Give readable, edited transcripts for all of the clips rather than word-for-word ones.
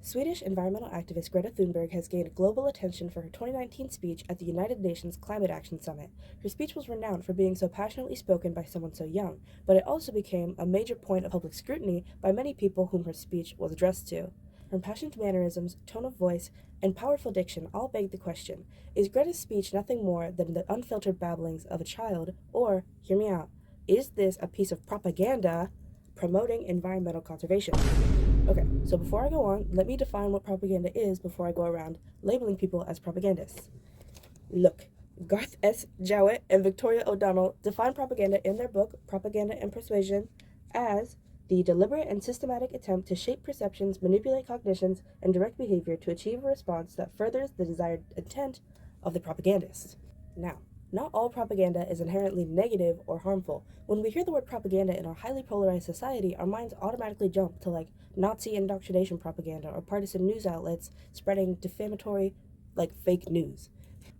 Swedish environmental activist Greta Thunberg has gained global attention for her 2019 speech at the United Nations Climate Action Summit. Her speech was renowned for being so passionately spoken by someone so young, but it also became a major point of public scrutiny by many people whom her speech was addressed to. Her impassioned mannerisms, tone of voice, and powerful diction all beg the question, is Greta's speech nothing more than the unfiltered babblings of a child, or, hear me out, is this a piece of propaganda promoting environmental conservation? Okay, so before I go on, let me define what propaganda is before I go around labeling people as propagandists. Look, Garth S. Jowett and Victoria O'Donnell define propaganda in their book, Propaganda and Persuasion, as the deliberate and systematic attempt to shape perceptions, manipulate cognitions, and direct behavior to achieve a response that furthers the desired intent of the propagandist. Now, not all propaganda is inherently negative or harmful. When we hear the word propaganda in our highly polarized society, our minds automatically jump to Nazi indoctrination propaganda or partisan news outlets spreading defamatory, fake news.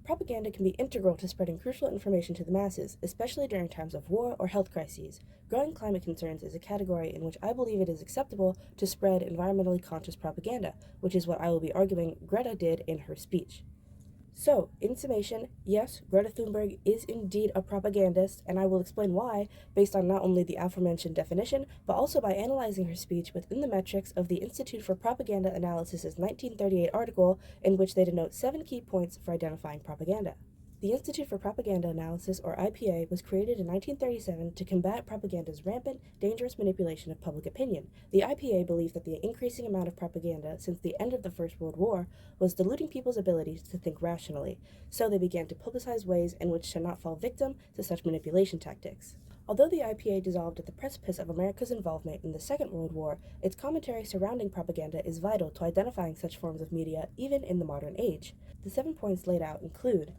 Propaganda can be integral to spreading crucial information to the masses, especially during times of war or health crises. Growing climate concerns is a category in which I believe it is acceptable to spread environmentally conscious propaganda, which is what I will be arguing Greta did in her speech. So, in summation, yes, Greta Thunberg is indeed a propagandist, and I will explain why, based on not only the aforementioned definition, but also by analyzing her speech within the metrics of the Institute for Propaganda Analysis's 1938 article, in which they denote 7 key points for identifying propaganda. The Institute for Propaganda Analysis, or IPA, was created in 1937 to combat propaganda's rampant, dangerous manipulation of public opinion. The IPA believed that the increasing amount of propaganda since the end of the First World War was diluting people's abilities to think rationally, so they began to publicize ways in which to not fall victim to such manipulation tactics. Although the IPA dissolved at the precipice of America's involvement in the Second World War, its commentary surrounding propaganda is vital to identifying such forms of media even in the modern age. The 7 points laid out include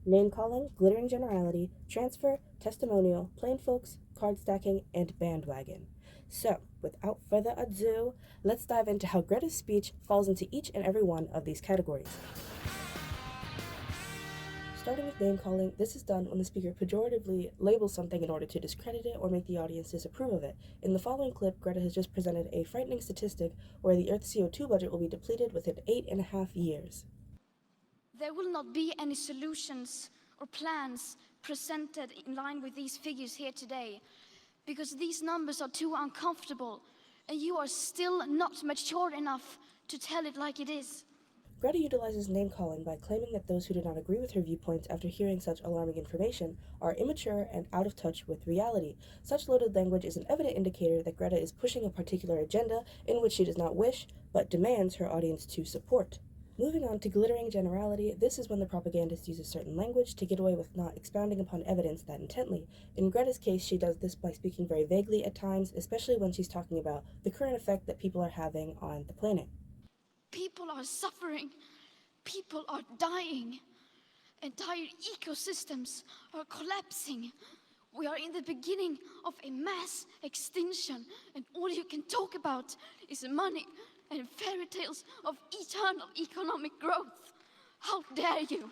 name-calling, glittering generality, transfer, testimonial, plain folks, card stacking, and bandwagon. So, without further ado, let's dive into how Greta's speech falls into each and every one of these categories. Starting with name-calling, this is done when the speaker pejoratively labels something in order to discredit it or make the audience disapprove of it. In the following clip, Greta has just presented a frightening statistic where the Earth's CO2 budget will be depleted within 8.5 years. There will not be any solutions or plans presented in line with these figures here today, because these numbers are too uncomfortable, and you are still not mature enough to tell it like it is. Greta utilizes name-calling by claiming that those who do not agree with her viewpoints after hearing such alarming information are immature and out of touch with reality. Such loaded language is an evident indicator that Greta is pushing a particular agenda in which she does not wish, but demands her audience to support. Moving on to glittering generality, this is when the propagandist uses certain language to get away with not expounding upon evidence that intently. In Greta's case, she does this by speaking very vaguely at times, especially when she's talking about the current effect that people are having on the planet. People are suffering, people are dying, entire ecosystems are collapsing. We are in the beginning of a mass extinction, and all you can talk about is money and fairy tales of eternal economic growth. How dare you?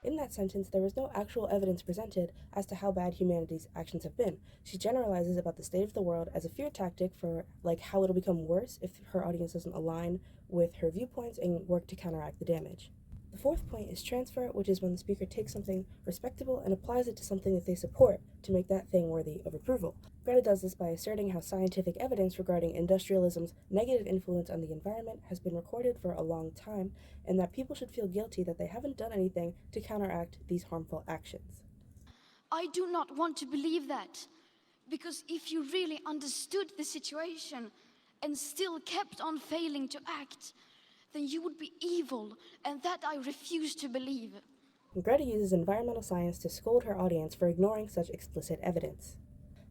In that sentence, there is no actual evidence presented as to how bad humanity's actions have been. She generalizes about the state of the world as a fear tactic for, how it'll become worse if her audience doesn't align with her viewpoints and work to counteract the damage. The fourth point is transfer, which is when the speaker takes something respectable and applies it to something that they support to make that thing worthy of approval. Greta does this by asserting how scientific evidence regarding industrialism's negative influence on the environment has been recorded for a long time, and that people should feel guilty that they haven't done anything to counteract these harmful actions. I do not want to believe that, because if you really understood the situation and still kept on failing to act, then you would be evil, and that I refuse to believe. Greta uses environmental science to scold her audience for ignoring such explicit evidence.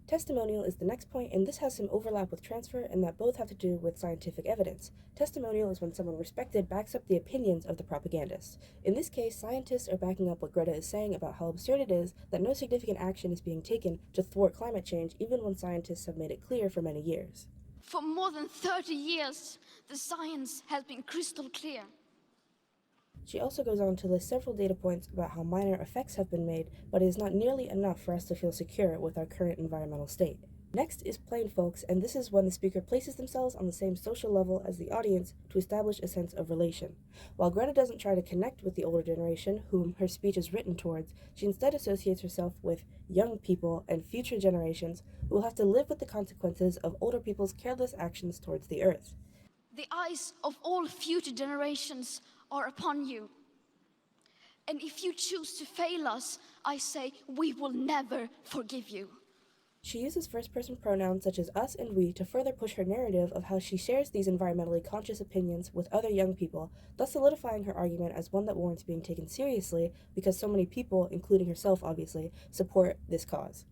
Testimonial is the next point, and this has some overlap with transfer in that both have to do with scientific evidence. Testimonial is when someone respected backs up the opinions of the propagandist. In this case, scientists are backing up what Greta is saying about how absurd it is that no significant action is being taken to thwart climate change, even when scientists have made it clear for many years. For more than 30 years, the science has been crystal clear. She also goes on to list several data points about how minor effects have been made, but it is not nearly enough for us to feel secure with our current environmental state. Next is plain folks, and this is when the speaker places themselves on the same social level as the audience to establish a sense of relation. While Greta doesn't try to connect with the older generation, whom her speech is written towards, she instead associates herself with young people and future generations who will have to live with the consequences of older people's careless actions towards the earth. The eyes of all future generations are upon you. And if you choose to fail us, I say we will never forgive you. She uses first-person pronouns such as us and we to further push her narrative of how she shares these environmentally conscious opinions with other young people, thus solidifying her argument as one that warrants being taken seriously because so many people, including herself obviously, support this cause.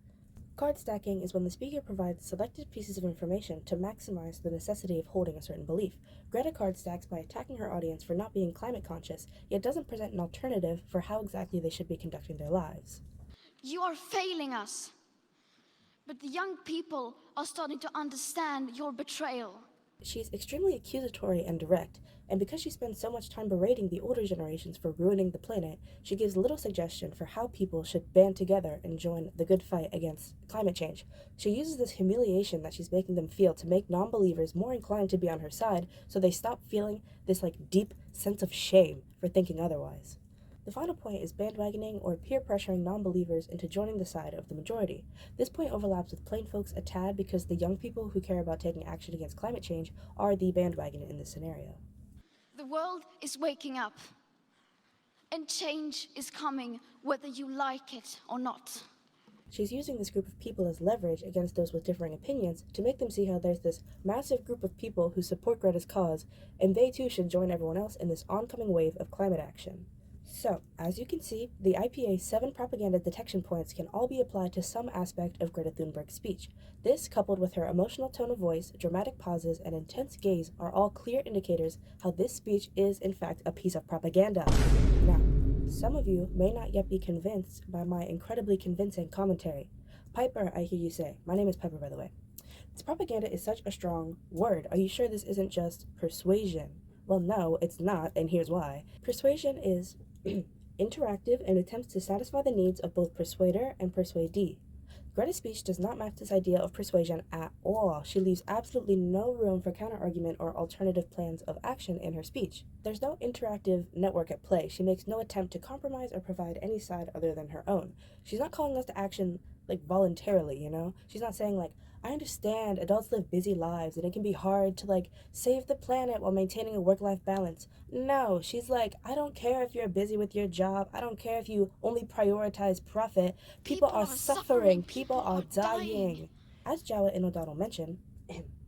Card stacking is when the speaker provides selected pieces of information to maximize the necessity of holding a certain belief. Greta card stacks by attacking her audience for not being climate conscious, yet doesn't present an alternative for how exactly they should be conducting their lives. You are failing us. But the young people are starting to understand your betrayal. She's extremely accusatory and direct, and because she spends so much time berating the older generations for ruining the planet, she gives little suggestion for how people should band together and join the good fight against climate change. She uses this humiliation that she's making them feel to make non-believers more inclined to be on her side, so they stop feeling this deep sense of shame for thinking otherwise. The final point is bandwagoning or peer pressuring non-believers into joining the side of the majority. This point overlaps with plain folks a tad because the young people who care about taking action against climate change are the bandwagon in this scenario. The world is waking up, and change is coming whether you like it or not. She's using this group of people as leverage against those with differing opinions to make them see how there's this massive group of people who support Greta's cause, and they too should join everyone else in this oncoming wave of climate action. So, as you can see, the IPA's 7 propaganda detection points can all be applied to some aspect of Greta Thunberg's speech. This, coupled with her emotional tone of voice, dramatic pauses, and intense gaze, are all clear indicators how this speech is, in fact, a piece of propaganda. Now, some of you may not yet be convinced by my incredibly convincing commentary. Piper, I hear you say. My name is Piper, by the way. This propaganda is such a strong word. Are you sure this isn't just persuasion? Well, no, it's not, and here's why. Persuasion is interactive and attempts to satisfy the needs of both persuader and persuadee. Greta's speech does not match this idea of persuasion at all. She leaves absolutely no room for counterargument or alternative plans of action in her speech. There's no interactive network at play. She makes no attempt to compromise or provide any side other than her own. She's not calling us to action voluntarily, you know? She's not saying I understand adults live busy lives and it can be hard to save the planet while maintaining a work-life balance. No, she's I don't care if you're busy with your job. I don't care if you only prioritize profit. People are suffering. People are dying. As Jawa and O'Donnell mentioned,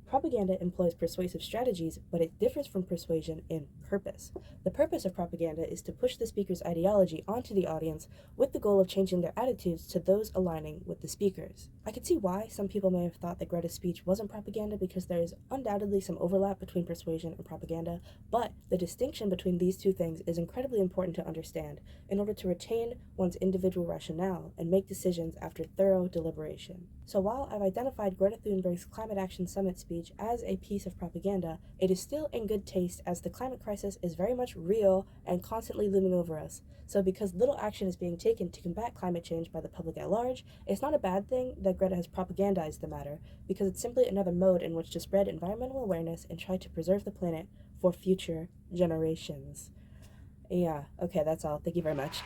propaganda employs persuasive strategies, but it differs from persuasion in purpose. The purpose of propaganda is to push the speaker's ideology onto the audience with the goal of changing their attitudes to those aligning with the speakers. I could see why some people may have thought that Greta's speech wasn't propaganda because there is undoubtedly some overlap between persuasion and propaganda, but the distinction between these two things is incredibly important to understand in order to retain one's individual rationale and make decisions after thorough deliberation. So while I've identified Greta Thunberg's Climate Action Summit speech as a piece of propaganda, it is still in good taste as the climate crisis is very much real and constantly looming over us. So because little action is being taken to combat climate change by the public at large, it's not a bad thing that Greta has propagandized the matter, because it's simply another mode in which to spread environmental awareness and try to preserve the planet for future generations. Yeah, okay, that's all. Thank you very much.